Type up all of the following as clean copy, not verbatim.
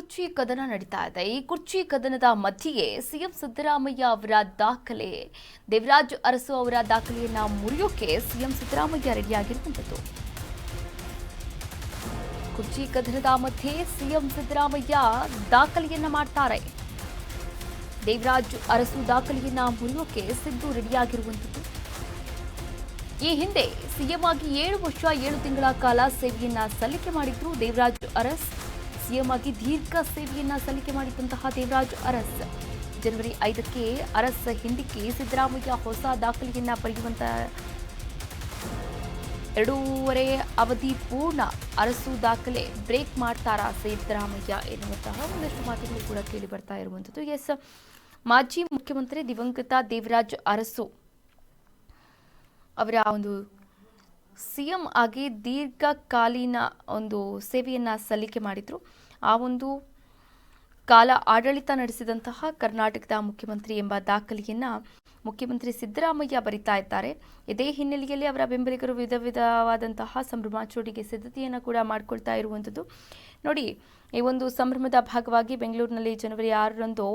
ಕುರ್ಚಿ ಕದನ ನಡೀತಾ ಇದೆ. ಈ ಕುರ್ಚಿ ಕದನದ ಮಧ್ಯೆಯೇ ಸಿಎಂ ಸಿದ್ದರಾಮಯ್ಯ ಅವರ ದಾಖಲೆ, ದೇವರಾಜ್ ಅರಸು ಅವರ ದಾಖಲೆಯನ್ನ ಮುರಿಯೋಕೆ ಸಿಎಂ ಸಿದ್ದರಾಮಯ್ಯ ರೆಡಿಯಾಗಿರುವಂಥದ್ದು. ಕುರ್ಚಿ ಕದನದ ಮಧ್ಯೆ ಸಿಎಂ ಸಿದ್ದರಾಮಯ್ಯ ದಾಖಲೆಯನ್ನ ಮಾಡ್ತಾರೆ. ದೇವರಾಜ್ ಅರಸು ದಾಖಲೆಯನ್ನ ಮುರಿಯೋಕೆ ಸಿದ್ದು ರೆಡಿಯಾಗಿರುವಂಥದ್ದು. ಈ ಹಿಂದೆ ಸಿಎಂ ಆಗಿ 7 ವರ್ಷ 7 ತಿಂಗಳ ಕಾಲ ಸೇವೆಯನ್ನ ಸಲ್ಲಿಕೆ ಮಾಡಿದ್ರು ದೇವರಾಜ್ ಅರಸ್. ಸಿಎಂ ಆಗಿ ದೀರ್ಘ ಸೇವೆಯನ್ನ ಸಲ್ಲಿಕೆ ಮಾಡಿದಂತಹ ದೇವರಾಜ್ ಅರಸ್ ಜನವರಿ 5ಕ್ಕೆ ಅರಸ್ ಹಿಂದಕ್ಕೆ ಸಿದ್ದರಾಮಯ್ಯ ಹೊಸ ದಾಖಲೆಯನ್ನ ಬರೆಯುವಂತ 2.5 ಅವಧಿ ಪೂರ್ಣ ಅರಸು ದಾಖಲೆ ಬ್ರೇಕ್ ಮಾಡ್ತಾರಾ ಸಿದ್ದರಾಮಯ್ಯ ಎನ್ನುವಂತಹ ಒಂದಷ್ಟು ಮಾತುಗಳು ಕೂಡ ಕೇಳಿ ಬರ್ತಾ ಇರುವಂಥದ್ದು. ಎಸ್, ಮಾಜಿ ಮುಖ್ಯಮಂತ್ರಿ ದಿವಂಗತ ದೇವರಾಜ್ ಅರಸು ಅವರ ಒಂದು ಸಿಎಂ ಆಗಿ ದೀರ್ಘಕಾಲೀನ ಒಂದು ಸೇವೆಯನ್ನ ಸಲ್ಲಿಕೆ ಮಾಡಿದ್ರು. ಆ ಒಂದು ಕಾಲ ಆಡಳಿತ ನಡೆಸಿದಂತಹ ಕರ್ನಾಟಕದ ಮುಖ್ಯಮಂತ್ರಿ ಎಂಬ ದಾಖಲೆಯನ್ನ ಮುಖ್ಯಮಂತ್ರಿ ಸಿದ್ದರಾಮಯ್ಯ ಬರಿತಾ ಇದ್ದಾರೆ. ಇದೇ ಹಿನ್ನೆಲೆಯಲ್ಲಿ ಅವರ ಬೆಂಬಲಿಗರು ವಿಧವಾದಂತಹ ಸಂಭ್ರಮಾಚರಣೆಗೆ ಸಿದ್ಧತೆಯನ್ನು ಕೂಡ ಮಾಡಿಕೊಳ್ತಾ ಇರುವಂಥದ್ದು. ನೋಡಿ, ಈ ಒಂದು ಸಂಭ್ರಮದ ಭಾಗವಾಗಿ ಬೆಂಗಳೂರಿನಲ್ಲಿ ಜನವರಿ 6ರಂದು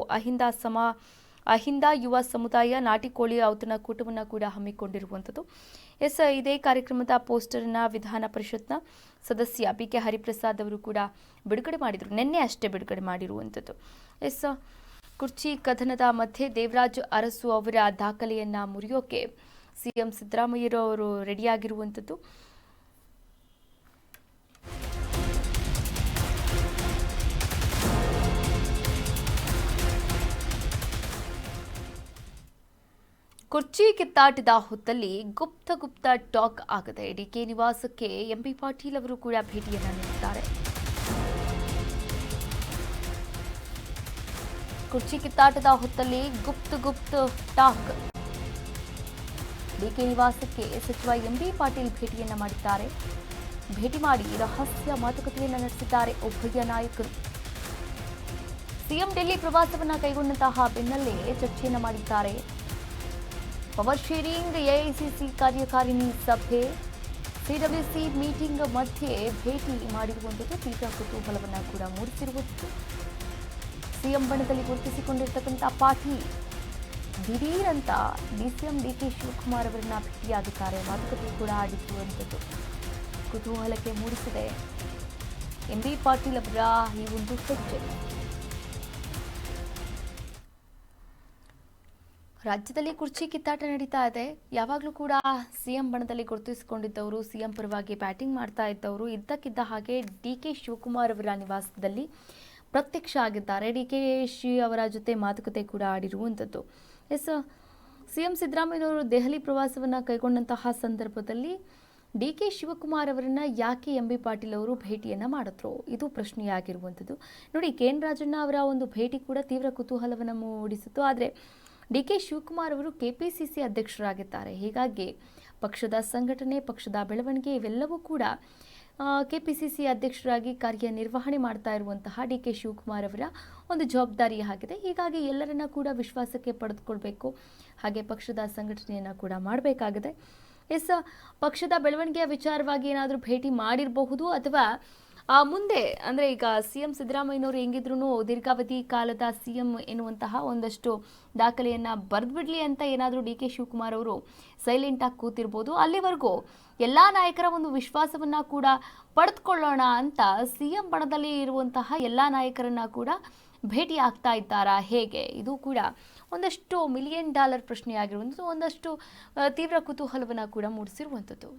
ಅಹಿಂದ ಯುವ ಸಮುದಾಯ ನಾಟಿ ಕೋಳಿ ಔತಣಕೂಟವನ್ನು ಕೂಡ ಹಮ್ಮಿಕೊಂಡಿರುವಂಥದ್ದು. ಎಸ್, ಇದೇ ಕಾರ್ಯಕ್ರಮದ ಪೋಸ್ಟರ್ನ ವಿಧಾನ ಪರಿಷತ್ನ ಸದಸ್ಯ BK ಹರಿಪ್ರಸಾದ್ ಅವರು ಕೂಡ ಬಿಡುಗಡೆ ಮಾಡಿದರು. ನಿನ್ನೆ ಅಷ್ಟೇ ಬಿಡುಗಡೆ ಮಾಡಿರುವಂಥದ್ದು. ಎಸ್, ಕುರ್ಚಿ ಕದನದ ಮಧ್ಯೆ ದೇವರಾಜ್ ಅರಸು ಅವರ ದಾಖಲೆಯನ್ನ ಮುರಿಯೋಕೆ ಸಿಎಂ ಸಿದ್ದರಾಮಯ್ಯರವರು ರೆಡಿಯಾಗಿರುವಂಥದ್ದು. ಕುರ್ಚಿ ಕಿತ್ತಾಟದ ಹೊತ್ತಲ್ಲಿ ಗುಪ್ತ ಟಾಕ್ ಆಗದೆ ಡಿಕೆ ನಿವಾಸಕ್ಕೆ ಎಂಬಿ ಪಾಟೀಲ್ ಅವರು ಕೂಡ ಭೇಟಿಯನ್ನ ನೀಡಿದ್ದಾರೆ. ಕುರ್ಚಿ ಕಿತ್ತಾಟದ ಹೊತ್ತಲ್ಲಿ ಗುಪ್ತ ಟಾಕ್ ಡಿಕೆ ನಿವಾಸಕ್ಕೆ ಸಚಿವ ಎಂಬಿ ಪಾಟೀಲ್ ಭೇಟಿಯನ್ನ ಮಾಡಿದ್ದಾರೆ. ಭೇಟಿ ಮಾಡಿ ರಹಸ್ಯ ಮಾತುಕತೆಯನ್ನ ನಡೆಸಿದ್ದಾರೆ ಉಭಯ ನಾಯಕರು. ಸಿಎಂ ಡೆಲ್ಲಿ ಪ್ರವಾಸವನ್ನ ಕೈಗೊಂಡಂತಹ ಬೆನ್ನಲ್ಲೇ ಚರ್ಚೆಯನ್ನ ಮಾಡಿದ್ದಾರೆ. ಪವರ್ ಶೇರಿಂಗ್, ಎಐಸಿಸಿ ಕಾರ್ಯಕಾರಿಣಿ ಸಭೆ, ಸಿಡಬ್ಲ್ಯೂಸಿ ಮೀಟಿಂಗ್ ಮಧ್ಯೆ ಭೇಟಿ ಮಾಡಿರುವಂಥದ್ದು ತೀವ್ರ ಕುತೂಹಲವನ್ನು ಕೂಡ ಮೂಡಿಸಿರುವುದು. ಸಿಎಂ ಬಣದಲ್ಲಿ ಗುರುತಿಸಿಕೊಂಡಿರ್ತಕ್ಕಂಥ ಪಾಟೀಲ್ ದಿಢೀರಂತ ಡಿಸಿಎಂ ಡಿಕೆ ಶಿವಕುಮಾರ್ ಅವರನ್ನ ಭೇಟಿಯಾಗಿದ್ದಾರೆ. ಮಾತುಕತೆ ಕೂಡ ಆಡಿರುವಂಥದ್ದು ಕುತೂಹಲಕ್ಕೆ ಮೂಡಿಸಿದೆ ಎಂಬಿ ಪಾಟೀಲ್ ಅವರ ಈ ಒಂದು ಹೆಜ್ಜೆ. ರಾಜ್ಯದಲ್ಲಿ ಕುರ್ಚಿ ಕಿತ್ತಾಟ ನಡೀತಾ ಇದೆ. ಯಾವಾಗಲೂ ಕೂಡ ಸಿಎಂ ಬಣದಲ್ಲಿ ಗುರುತಿಸಿಕೊಂಡಿದ್ದವರು, ಸಿಎಂ ಪರವಾಗಿ ಬ್ಯಾಟಿಂಗ್ ಮಾಡ್ತಾ ಇದ್ದವರು ಇದ್ದಕ್ಕಿದ್ದ ಹಾಗೆ ಡಿಕೆ ಶಿವಕುಮಾರ್ ಅವರ ನಿವಾಸದಲ್ಲಿ ಪ್ರತ್ಯಕ್ಷ ಆಗಿದ್ದಾರೆ. ಡಿಕೆ ಶಿ ಅವರ ಜೊತೆ ಮಾತುಕತೆ ಕೂಡ ಆಡಿರುವಂಥದ್ದು. ಎಸ್, ಸಿಎಂ ಸಿದ್ದರಾಮಯ್ಯನವರು ದೆಹಲಿ ಪ್ರವಾಸವನ್ನು ಕೈಗೊಂಡಂತಹ ಸಂದರ್ಭದಲ್ಲಿ ಡಿಕೆ ಶಿವಕುಮಾರ್ ಅವರನ್ನ ಯಾಕೆ ಎಂಬಿ ಪಾಟೀಲ್ ಅವರು ಭೇಟಿಯನ್ನ ಮಾಡಿದ್ರು, ಇದು ಪ್ರಶ್ನೆಯಾಗಿರುವಂಥದ್ದು. ನೋಡಿ, KN ರಾಜಣ್ಣ ಅವರ ಒಂದು ಭೇಟಿ ಕೂಡ ತೀವ್ರ ಕುತೂಹಲವನ್ನು ಮೂಡಿಸಿತು. ಆದರೆ ಡಿಕೆ ಶಿವಕುಮಾರ್ ಅವರು ಕೆಪಿಸಿಸಿ ಅಧ್ಯಕ್ಷರಾಗಿದ್ದಾರೆ. ಹೀಗಾಗಿ ಪಕ್ಷದ ಸಂಘಟನೆ, ಪಕ್ಷದ ಬೆಳವಣಿಗೆ ಇವೆಲ್ಲವೂ ಕೂಡ ಕೆಪಿಸಿಸಿ ಅಧ್ಯಕ್ಷರಾಗಿ ಕಾರ್ಯನಿರ್ವಹಣೆ ಮಾಡ್ತಾ ಇರುವಂತಹ ಡಿಕೆ ಶಿವಕುಮಾರ್ ಅವರ ಒಂದು ಜವಾಬ್ದಾರಿ ಆಗಿದೆ. ಹೀಗಾಗಿ ಎಲ್ಲರನ್ನ ಕೂಡ ವಿಶ್ವಾಸಕ್ಕೆ ಪಡೆದುಕೊಳ್ಬೇಕು, ಹಾಗೆ ಪಕ್ಷದ ಸಂಘಟನೆಯನ್ನು ಕೂಡ ಮಾಡಬೇಕಾಗಿದೆ. ಎಸ್, ಪಕ್ಷದ ಬೆಳವಣಿಗೆಯ ವಿಚಾರವಾಗಿ ಏನಾದರೂ ಭೇಟಿ ಮಾಡಿರಬಹುದು, ಅಥವಾ ಮುಂದೆ ಅಂದರೆ ಈಗ ಸಿಎಂ ಸಿದ್ದರಾಮಯ್ಯನವರು ಹೆಂಗಿದ್ರು ದೀರ್ಘಾವಧಿ ಕಾಲದ ಸಿಎಂ ಎನ್ನುವಂತಹ ಒಂದಷ್ಟು ದಾಖಲೆಯನ್ನು ಬರೆದ್ಬಿಡ್ಲಿ ಅಂತ ಏನಾದರೂ ಡಿಕೆ ಶಿವಕುಮಾರ್ ಅವರು ಸೈಲೆಂಟಾಗಿ ಕೂತಿರ್ಬೋದು. ಅಲ್ಲಿವರೆಗೂ ಎಲ್ಲ ನಾಯಕರ ಒಂದು ವಿಶ್ವಾಸವನ್ನು ಕೂಡ ಪಡೆದುಕೊಳ್ಳೋಣ ಅಂತ ಸಿಎಂ ಬಣದಲ್ಲಿ ಇರುವಂತಹ ಎಲ್ಲ ನಾಯಕರನ್ನ ಕೂಡ ಭೇಟಿ ಆಗ್ತಾ ಇದ್ದಾರಾ ಹೇಗೆ, ಇದು ಕೂಡ ಒಂದಷ್ಟು $1 ಮಿಲಿಯನ್ ಪ್ರಶ್ನೆಯಾಗಿರುವಂಥದ್ದು, ಒಂದಷ್ಟು ತೀವ್ರ ಕುತೂಹಲವನ್ನು ಕೂಡ ಮೂಡಿಸಿರುವಂಥದ್ದು.